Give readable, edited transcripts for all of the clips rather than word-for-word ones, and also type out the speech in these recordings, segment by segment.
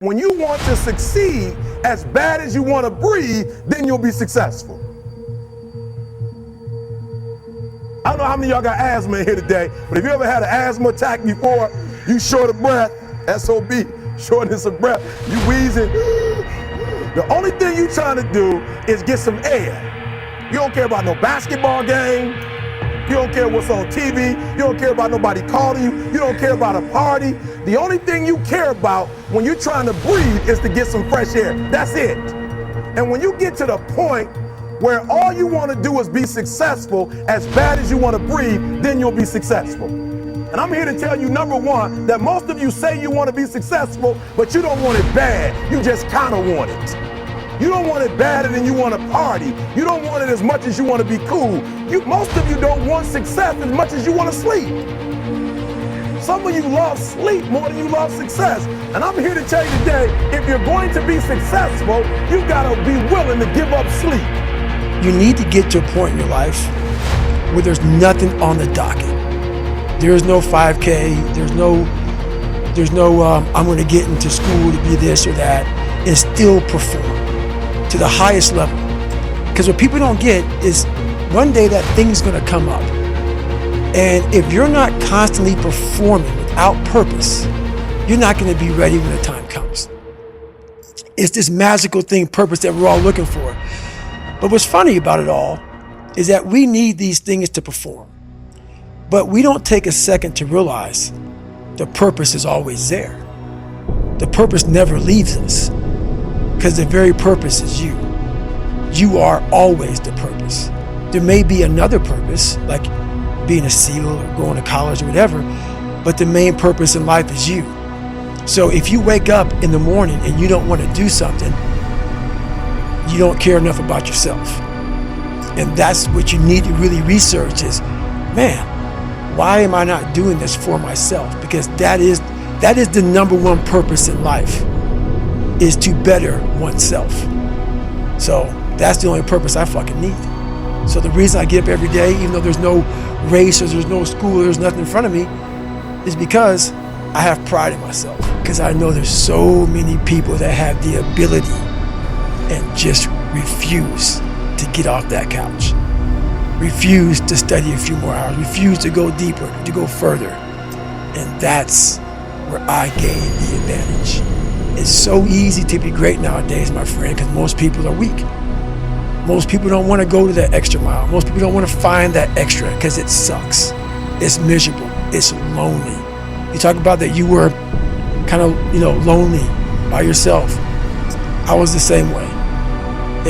When you want to succeed as bad as you want to breathe, then you'll be successful. I don't know how many of y'all got asthma in here today, but if you ever had an asthma attack before, you short of breath, SOB, shortness of breath, you wheezing. The only thing you trying to do is get some air. You don't care about no basketball game. You don't care what's on TV. You don't care about nobody calling you. You don't care about a party. The only thing you care about when you're trying to breathe is to get some fresh air. That's it. And when you get to the point where all you want to do is be successful as bad as you want to breathe, then you'll be successful. And I'm here to tell you, number one, that most of you say you want to be successful, but you don't want it bad. You just kind of want it. You don't want it badder than you want to party. You don't want it as much as you want to be cool. Most of you don't want success as much as you want to sleep. Some of you love sleep more than you love success. And I'm here to tell you today, if you're going to be successful, you gotta be willing to give up sleep. You need to get to a point in your life where there's nothing on the docket. There is no 5K, there's no I'm gonna get into school to be this or that, and still perform to the highest level. Because what people don't get is one day that thing's gonna come up. And if you're not constantly performing without purpose, you're not gonna be ready when the time comes. It's this magical thing, purpose, that we're all looking for. But what's funny about it all is that we need these things to perform. But we don't take a second to realize the purpose is always there. The purpose never leaves us, because the very purpose is you. You are always the purpose. There may be another purpose, like being a SEAL or going to college or whatever, but the main purpose in life is you. So if you wake up in the morning and you don't want to do something, you don't care enough about yourself. And that's what you need to really research is, man, why am I not doing this for myself? Because that is the number one purpose in life, is to better oneself. So that's the only purpose I fucking need. So the reason I get up every day, even though there's no race or there's no school, there's nothing in front of me, is because I have pride in myself. Because I know there's so many people that have the ability and just refuse to get off that couch. Refuse to study a few more hours, refuse to go deeper, to go further. And that's where I gain the advantage. It's so easy to be great nowadays, my friend, because most people are weak. Most people don't want to go to that extra mile. Most people don't want to find that extra because it sucks. It's miserable. It's lonely. You talk about that you were kind of, lonely by yourself. I was the same way.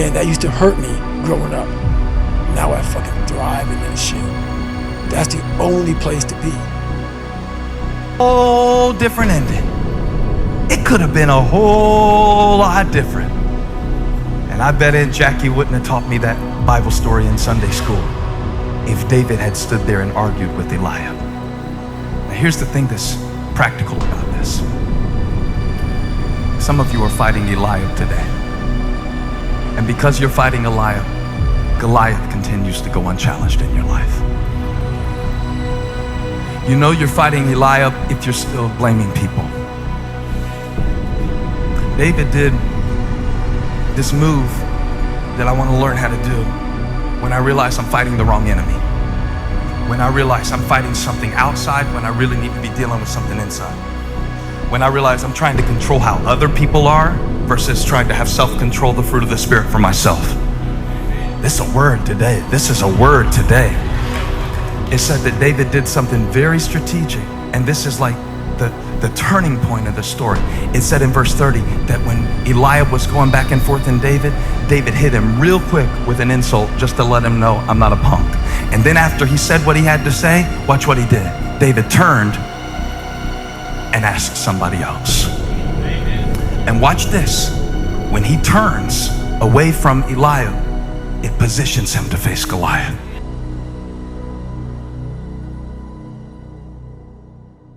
And that used to hurt me growing up. Now I fucking thrive in that shit. That's the only place to be. Whole different ending. It could have been a whole lot different. And I bet Aunt Jackie wouldn't have taught me that Bible story in Sunday school if David had stood there and argued with Eliab. Now here's the thing that's practical about this. Some of you are fighting Eliab today. And because you're fighting Eliab, Goliath continues to go unchallenged in your life. You know you're fighting Eliab if you're still blaming people. David did this move that I want to learn how to do when I realize I'm fighting the wrong enemy. When I realize I'm fighting something outside when I really need to be dealing with something inside. When I realize I'm trying to control how other people are versus trying to have self-control, the fruit of the Spirit, for myself. This is a word today. This is a word today. It said that David did something very strategic, and this is like the turning point of the story. It said in verse 30 that when Eliab was going back and forth in David hit him real quick with an insult just to let him know, I'm not a punk. And then after he said what he had to say, watch what he did. David turned and asked somebody else. And watch this. When he turns away from Eliab, it positions him to face Goliath.